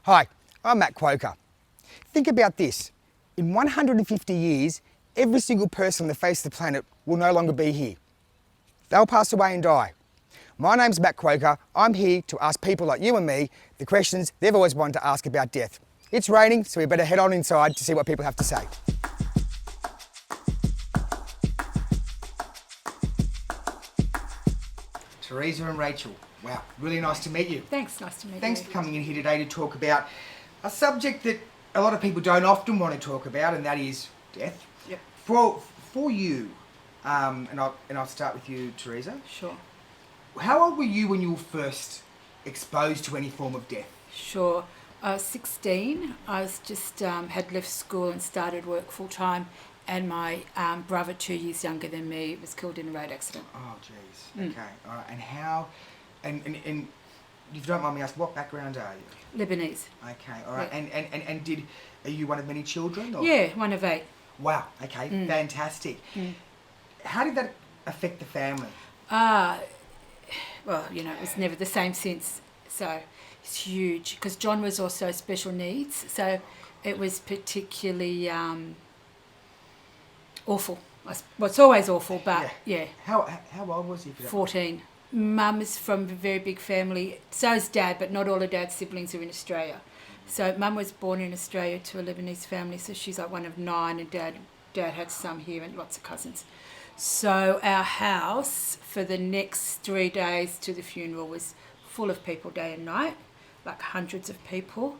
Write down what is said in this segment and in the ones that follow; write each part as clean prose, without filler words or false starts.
Hi, I'm Matt Quoker. Think about this. In 150 years, every single person on the face of the planet will no longer be here. They'll pass away and die. My name's Matt Quoker. I'm here to ask people like you and me the questions they've always wanted to ask about death. It's raining, so we better head on inside to see what people have to say. Teresa and Rachel, wow, really nice to meet you. Thanks, nice to meet you. Thanks for coming in here today to talk about a subject that a lot of people don't often want to talk about, and that is death. Yep. For you, and I'll start with you, Teresa. Sure. How old were you when you were first exposed to any form of death? Sure. I was 16. I was just had left school and started work full time, and my brother, 2 years younger than me, was killed in a road accident. Oh, jeez. Okay. All right. And how? And if you don't mind me asking, what background are you? Lebanese. Okay. All right. Yeah. And are you one of many children? Or? Yeah, one of 8. Wow. Okay. Fantastic. How did that affect the family? Well, you know, it was never the same since. So it's huge because John was also special needs. So it was particularly awful. Well, it's always awful, but yeah. How old was he? 14. Mum is from a very big family. So is Dad, but not all of Dad's siblings are in Australia. So Mum was born in Australia to a Lebanese family, so she's like one of 9, and Dad had some here and lots of cousins. So our house for the next 3 days to the funeral was full of people day and night, like hundreds of people,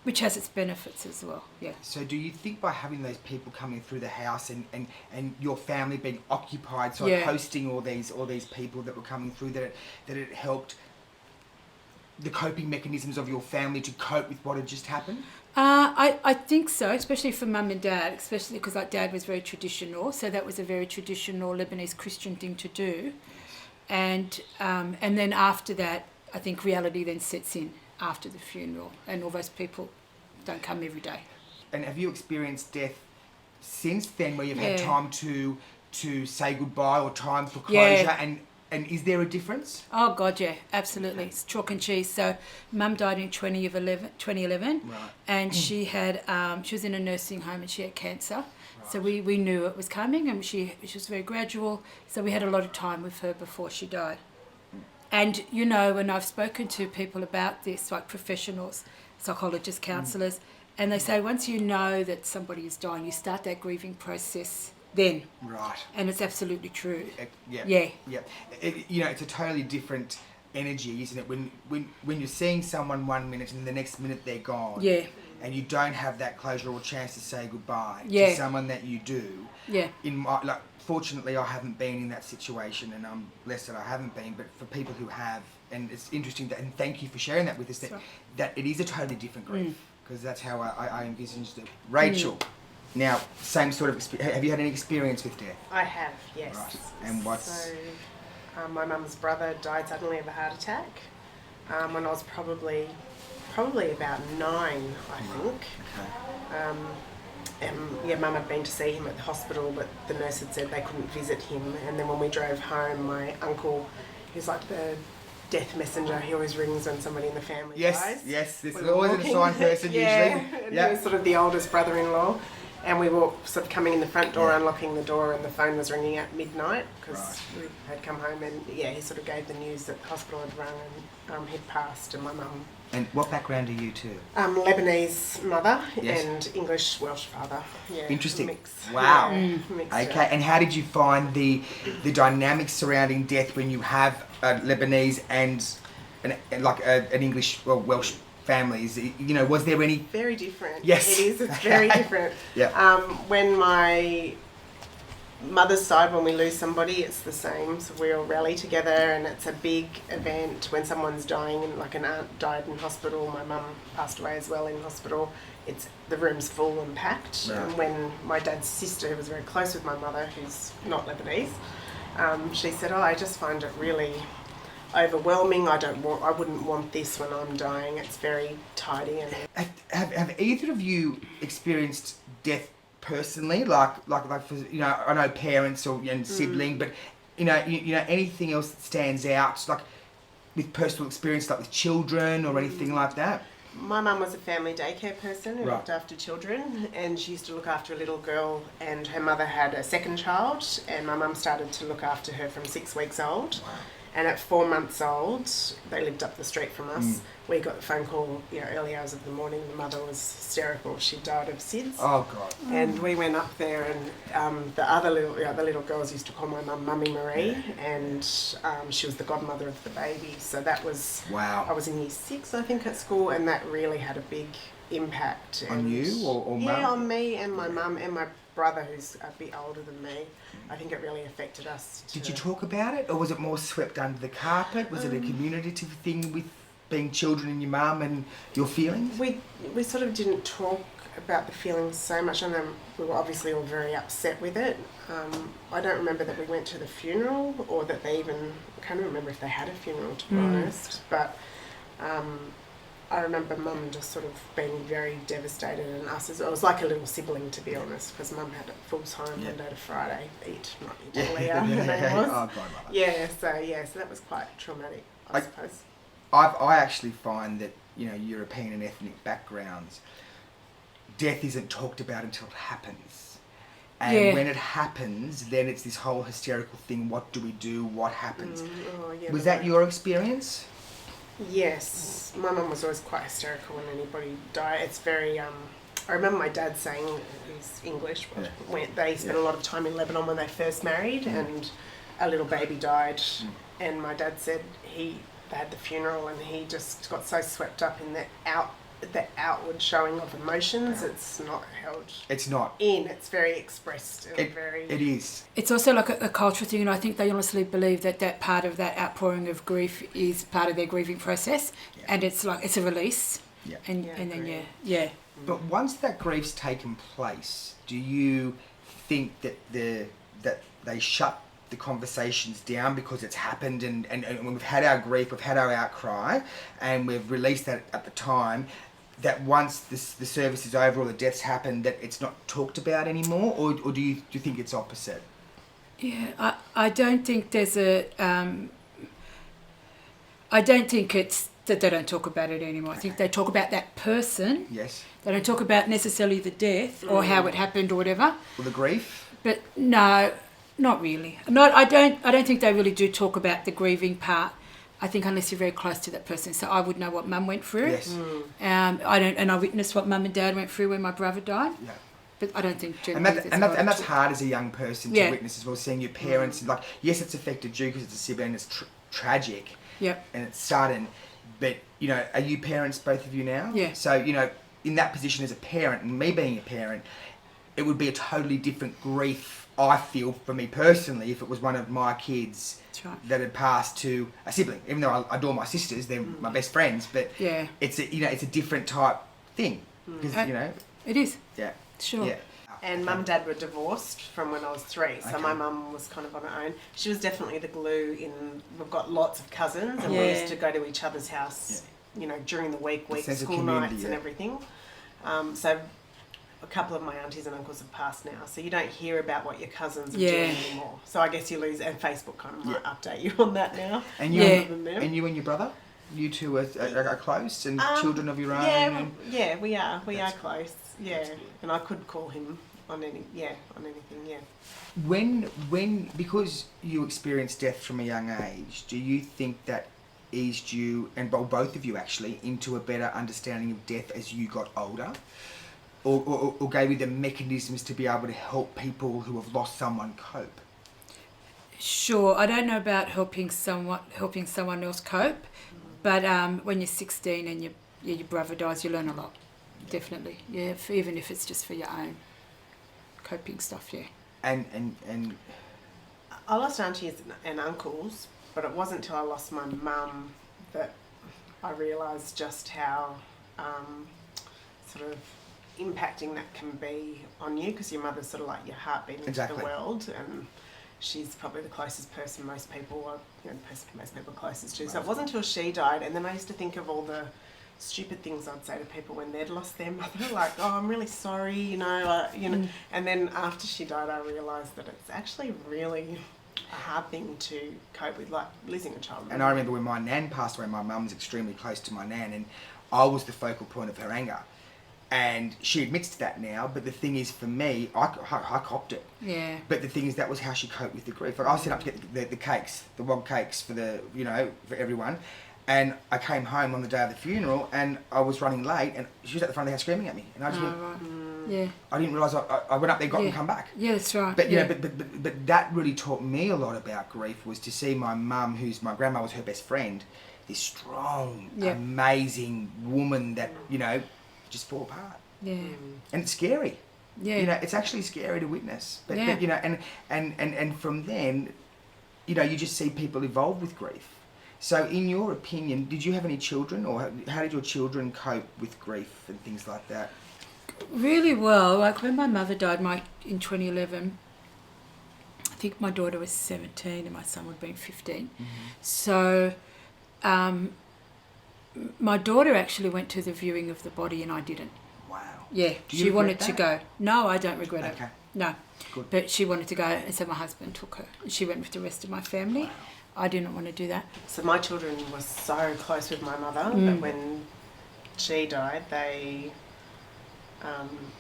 which has its benefits as well. Yeah. So do you think by having those people coming through the house and your family being occupied, so hosting all these people that were coming through, that it helped the coping mechanisms of your family to cope with what had just happened? I think so, especially for Mum and Dad, especially because like Dad was very traditional, so that was a very traditional Lebanese Christian thing to do. And then after that, I think reality then sets in after the funeral, and all those people don't come every day. And have you experienced death since then, where you've had time to say goodbye or time for closure? And is there a difference? Oh God, yeah, absolutely. It's chalk and cheese. So, Mum died in 2011, right. And she was in a nursing home and she had cancer. Right. So we knew it was coming, and she was very gradual. So we had a lot of time with her before she died. And you know, when I've spoken to people about this, like professionals, psychologists, counsellors, and they say once you know that somebody is dying, you start that grieving process then. Right. And it's absolutely true. Yeah. It's a totally different energy, isn't it? When you're seeing someone 1 minute and the next minute they're gone. Yeah. And you don't have that closure or chance to say goodbye to someone that you do. Yeah. Fortunately, I haven't been in that situation, and I'm blessed that I haven't been. But for people who have, and it's interesting and thank you for sharing that with us. That it is a totally different grief, because that's how I envisaged it. Rachel. Now, same sort of experience. Have you had any experience with death? I have, yes. Right. And what's... So, my mum's brother died suddenly of a heart attack when I was probably about 9, I think. Okay. And Mum had been to see him at the hospital, but the nurse had said they couldn't visit him. And then when we drove home, my uncle, who's like the death messenger, he always rings when somebody in the family dies. Yes. This is always an assigned person usually. And he was sort of the oldest brother-in-law. And we were sort of coming in the front door, unlocking the door, and the phone was ringing at midnight because we had come home, and he sort of gave the news that the hospital had rung and he'd passed, and my mum. And what background are you too? Lebanese mother and English Welsh father. Yeah. Interesting. Mix. Wow. Mixture. Okay. And how did you find the dynamics surrounding death when you have a Lebanese and an English Welsh families? You know, was there any... Very different. Yes. It is. It's very different. Yeah. When my mother's side, when we lose somebody, it's the same. So we all rally together, and it's a big event when someone's dying. And like an aunt died in hospital, my mum passed away as well in hospital. The room's full and packed. Right. And when my dad's sister, who was very close with my mother, who's not Lebanese, she said, I just find it really overwhelming. I wouldn't want this when I'm dying. It's very tidy. And have either of you experienced death personally, like for, you know, I know parents and sibling, but you know anything else that stands out, like with personal experience, like with children or anything like that? My mum was a family daycare person who Right. looked after children, and she used to look after a little girl, and her mother had a second child, and my mum started to look after her from 6 weeks old. Wow. And at 4 months old, they lived up the street from us. Mm. We got the phone call, early hours of the morning. The mother was hysterical. She died of SIDS. Oh, God. And we went up there, and the little girls used to call my mum Mummy Marie, and she was the godmother of the baby. So that was, Wow. I was in year 6, I think, at school, and that really had a big impact. On And you or yeah, mum? on me and my mum and my brother, who's a bit older than me. I think it really affected us. Did you talk about it, or was it more swept under the carpet? Was it a communicative thing with being children and your mum and your feelings? We sort of didn't talk about the feelings so much, and we were obviously all very upset with it. I don't remember that we went to the funeral, or that they even, I can't remember if they had a funeral, to be honest, but I remember Mum just sort of being very devastated, and us as, it was like a little sibling, to be honest, because Mum had it full time Monday to Friday, not Leah, her name was. Oh, God. So that was quite traumatic, I suppose. I actually find that, European and ethnic backgrounds, death isn't talked about until it happens. And when it happens, then it's this whole hysterical thing, what do we do, what happens? Was that your experience? Yes, my mum was always quite hysterical when anybody died. It's very, I remember my dad saying, he's English, when they spent a lot of time in Lebanon when they first married, and a little baby died, and my dad said they had the funeral, and he just got so swept up in the outward showing of emotions. It's not held. It's not. It's very expressed. And It is. It's also like a cultural thing, and I think they honestly believe that part of that outpouring of grief is part of their grieving process, and it's like it's a release. Yeah. And then yeah. But once that grief's taken place, do you think that they shut the conversations down because it's happened, and when we've had our grief, we've had our outcry, and we've released that at the time, that once the service is over or the death's happened, that it's not talked about anymore, or do you think it's opposite? Yeah, I don't think there's a. I don't think it's that they don't talk about it anymore. I think they talk about that person. Yes. They don't talk about necessarily the death or how it happened or whatever. Or the grief? But no, not really. I don't think they really do talk about the grieving part. I think unless you're very close to that person. So I would know what Mum went through. Yes. I witnessed what Mum and Dad went through when my brother died. Yeah. But I don't think and that's hard as a young person to witness as well, seeing your parents, and like, yes, it's affected you because it's a sibling, it's tragic. Yep. And it's sudden, but are you parents, both of you now? Yeah. So in that position as a parent, and me being a parent, it would be a totally different grief, I feel, for me personally, if it was one of my kids that had passed to a sibling. Even though I adore my sisters, they're my best friends, but it's a different type thing because it is. Yeah. Sure. Yeah. And Mum and Dad were divorced from when I was 3, so my mum was kind of on her own. She was definitely the glue we've got lots of cousins, and we used to go to each other's house, during the week, school nights and everything. So a couple of my aunties and uncles have passed now, so you don't hear about what your cousins are doing anymore. So I guess you lose, and Facebook kind of might update you on that now. And you and your brother? You two are close and children of your own? Yeah, we are. We are close. Yeah, and I could call him on anything. Yeah. When because you experienced death from a young age, do you think that eased you, and both of you actually, into a better understanding of death as you got older, or gave you the mechanisms to be able to help people who have lost someone cope? Sure, I don't know about helping someone else cope, but when you're 16 and your brother dies, you learn a lot. Definitely, yeah. Even if it's just for your own coping stuff, yeah. And I lost aunties and uncles, but it wasn't until I lost my mum that I realised just how sort of impacting that can be on you, because your mother's sort of like your heartbeat into the world, and she's probably the closest person most people are closest to. So it wasn't until she died, and then I used to think of all the stupid things I'd say to people when they'd lost their mother, like, oh, I'm really sorry, and then after she died I realised that it's actually really a hard thing to cope with, like losing a child. And I remember when my nan passed away, my mum was extremely close to my nan, and I was the focal point of her anger. And she admits to that now, but the thing is, for me, I copped it. Yeah. But the thing is, that was how she coped with the grief. Like, I set up to get the cakes, the wog cakes for for everyone. And I came home on the day of the funeral, and I was running late, and she was at the front of the house screaming at me. And I just went, Right. Yeah. I didn't realise I went up there, got and come back. Yeah, that's right. But yeah. but that really taught me a lot about grief, was to see my mum, who's my grandma was her best friend, this strong, amazing woman that just fall apart. Yeah. And it's scary. Yeah. It's actually scary to witness. But, Yeah. and from then, you just see people evolve with grief. So in your opinion, did you have any children, or how did your children cope with grief and things like that? Really well. Like when my mother died in 2011, I think my daughter was 17 and my son would have been 15. Mm-hmm. So my daughter actually went to the viewing of the body and I didn't. Wow. Yeah, Do you she regret wanted to that? go. No, I don't regret it. Okay. No. Good. But she wanted to go, and so my husband took her. She went with the rest of my family. Wow. I didn't want to do that. So my children were so close with my mother Mm. that when she died, they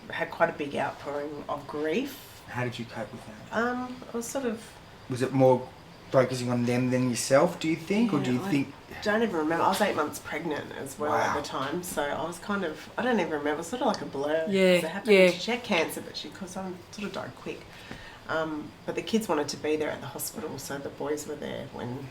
had quite a big outpouring of grief. How did you cope with that? I was sort of... Was it more focusing on them than yourself, do you think? Or do you think... I don't even remember. I was 8 months pregnant as well Wow. at the time, so I was kind of... I don't even remember. It was sort of like a blur. Yeah, It happened. yeah. She had cancer, but she sort of died quick. But the kids wanted to be there at the hospital, so the boys were there when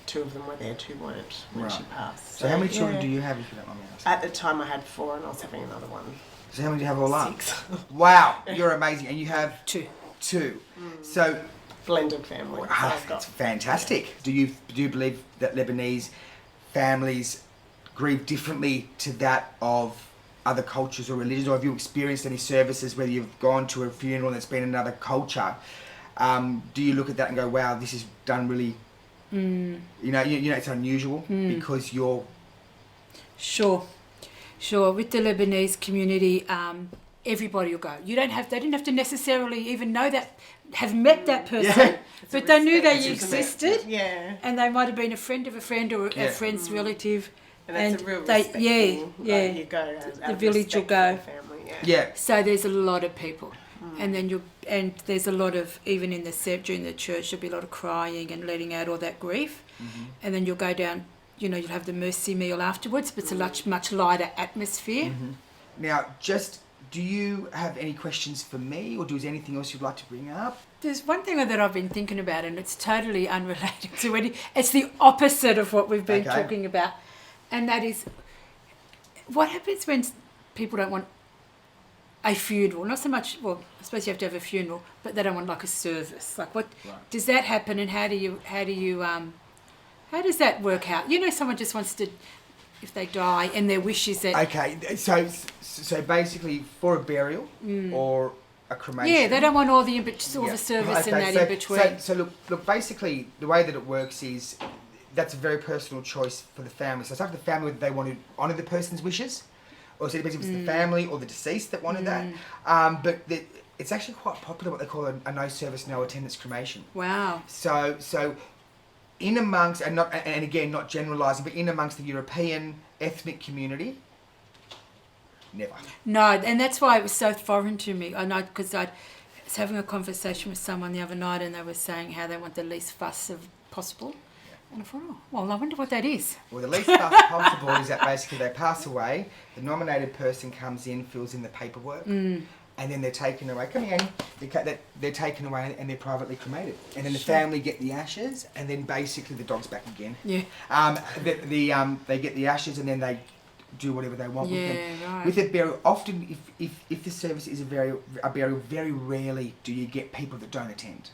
2 of them were there, 2 weren't when she Right. passed. So how many children yeah. do you have, if you don't mind me asking? At the time I had 4 and I was having another one. So how many do you have all up? 6. Wow, you're amazing. And you have 2. 2. So Blended family. So I've that's got, fantastic. Do you believe that Lebanese families grieve differently to that of other cultures or religions, or have you experienced any services where you've gone to a funeral and it's been another culture? Do you look at that and go, wow, this is done really, it's unusual because you're... Sure. With the Lebanese community, everybody will go. They didn't have to necessarily even know that, have met that person, but they knew they existed. Yeah. And they might have been a friend of a friend or Yeah. a friend's relative. And that's a real they, respect yeah, thing. yeah. Like you go out The of village will respect go. for the family, Yeah. So there's a lot of people, and then there's a lot of, even in during the church, there'll be a lot of crying and letting out all that grief, and then you'll go down. You'll have the mercy meal afterwards, but it's a much lighter atmosphere. Now, do you have any questions for me, or is anything else you'd like to bring up? There's one thing that I've been thinking about, and it's totally unrelated to any. It's the opposite of what we've been Okay. talking about, and that is, what happens when people don't want a funeral? Not so much. Well, I suppose you have to have a funeral, but they don't want like a service. Like, what does that happen, and how does that work out? Someone just wants to, if they die, and their wish is that. Okay, so basically for a burial or a cremation. Yeah, they don't want all the the service and that in between. So look, basically the way that it works is that's a very personal choice for the family. So it's up to the family whether they want to honour the person's wishes, or so it depends if it's the family or the deceased that wanted that. But it's actually quite popular what they call a no service, no attendance cremation. Wow. So in amongst, and again not generalising, but in amongst the European ethnic community, never. No, and that's why it was so foreign to me. I know, because I was having a conversation with someone the other night, and they were saying how they want the least fuss of possible. And I thought, well, I wonder what that is. Well, the least fuss possible is that basically they pass away, the nominated person comes in, fills in the paperwork, and then they're taken away. Come here, Annie. They're taken away and they're privately cremated. And then the family get the ashes, and then basically the dog's back again. Yeah. They get the ashes, and then they do whatever they want with them. Right. With a burial, often if the service is a burial, very rarely do you get people that don't attend.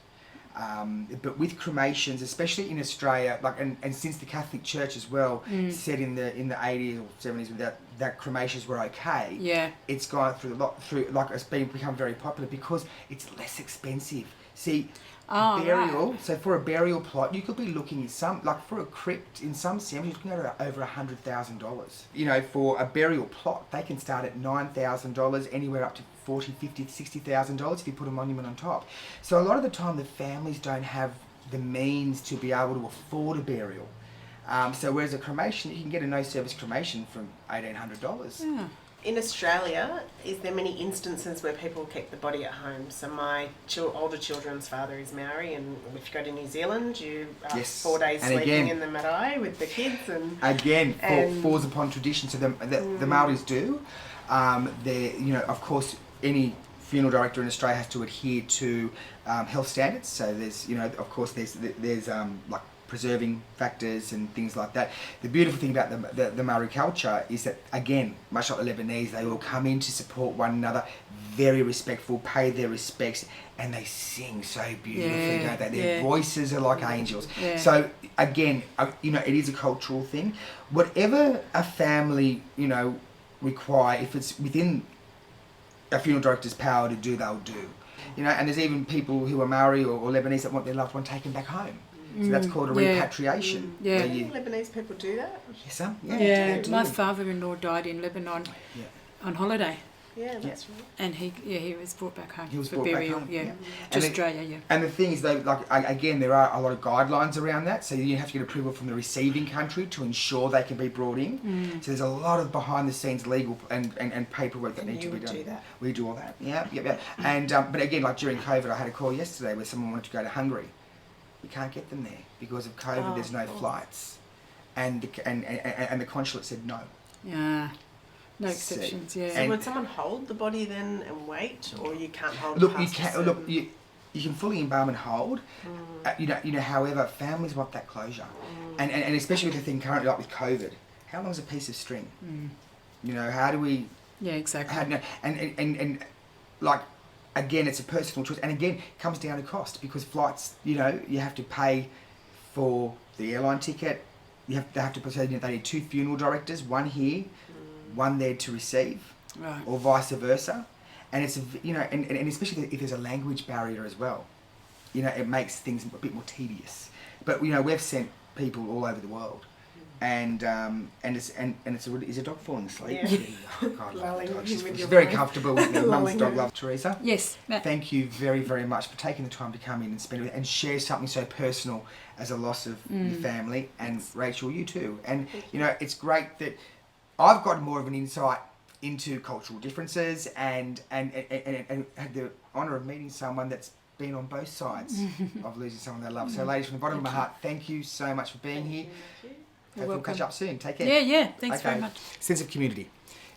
But with cremations, especially in Australia, and since the Catholic Church as well said in the 80s or 70s that cremations were okay, it's gone it's become very popular because it's less expensive. See, burial. Right. So for a burial plot, you could be looking at for a crypt in some cemeteries, you can go to over $100,000. For a burial plot, they can start at $9,000, anywhere up to $40,000, $50,000, $60,000 if you put a monument on top. So a lot of the time, the families don't have the means to be able to afford a burial. So whereas a cremation, you can get a no-service cremation from $1,800. Yeah. In Australia, is there many instances where people keep the body at home? So my older children's father is Maori, and if you go to New Zealand, you are Yes. 4 days And sleeping again- in the marae with the kids. And Again, And- falls upon tradition. So the Maoris do. Of course, any funeral director in Australia has to adhere to health standards. So there's, of course, there's like preserving factors and things like that. The beautiful thing about the Maori culture is that, again, much like the Lebanese, they all come in to support one another, very respectful, pay their respects, and they sing so beautifully, Yeah, don't they? Their voices are like angels. Yeah. So again, it is a cultural thing. Whatever a family, require, if it's within a funeral director's power to do, they'll do. And there's even people who are Maori or Lebanese that want their loved one taken back home. So that's called a repatriation. Yeah. where do you- Lebanese people do that? Yes, sir. Yeah, do. my father-in-law died in Lebanon Yeah. on holiday, Yeah, that's right. and he was brought back home He was for brought back burial. home, Yeah, yeah. to And Australia. Yeah. And the thing is, though, again, there are a lot of guidelines around that. So you have to get approval from the receiving country to ensure they can be brought in. So there's a lot of behind-the-scenes legal and paperwork that And need to you be would done. do that? We do all that. Yeah. And but again, like during COVID, I had a call yesterday where someone wanted to go to Hungary. We can't get them there because of COVID. Oh, There's no of course. flights, and the consulate said no. Yeah. No See. exceptions. Yeah. So And- would someone hold the body then and wait, or you can't hold Look, it you past a can look. certain- You can fully embalm and hold. However, families want that closure, and especially with the thing currently, like with COVID, how long is a piece of string? How do we? Yeah, exactly. And like, again, it's a personal choice, and again, it comes down to cost because flights. You have to pay for the airline ticket. They have to say they need 2 funeral directors, one here, one there to receive, Right. or vice versa. And it's and especially if there's a language barrier as well, it makes things a bit more tedious. But we've sent people all over the world, and is a dog falling asleep? Yeah. Oh, God, Lulling him she's with your very mind. comfortable with me. Mum's Lulling dog her. love, Teresa. Yes, Matt. Thank you very, very much for taking the time to come in and spend it and share something so personal as a loss of your family. And Rachel, you too. And it's great that I've got more of an insight into cultural differences and had the honour of meeting someone that's been on both sides of losing someone they love. So, ladies, from the bottom of my heart, thank you so much for being here. Hopefully we'll welcome. catch up soon. Take care. Yeah. Thanks very much. Sense of community.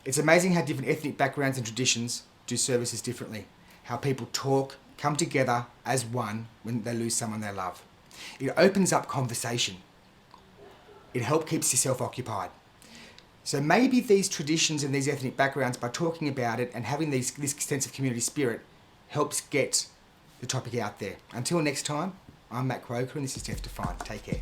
It's amazing how different ethnic backgrounds and traditions do services differently. How people talk, come together as one when they lose someone they love. It opens up conversation. It helps keeps yourself occupied. So maybe these traditions and these ethnic backgrounds, by talking about it and having this sense of community spirit, helps get the topic out there. Until next time, I'm Matt Croker and this is Death Defined. Take care.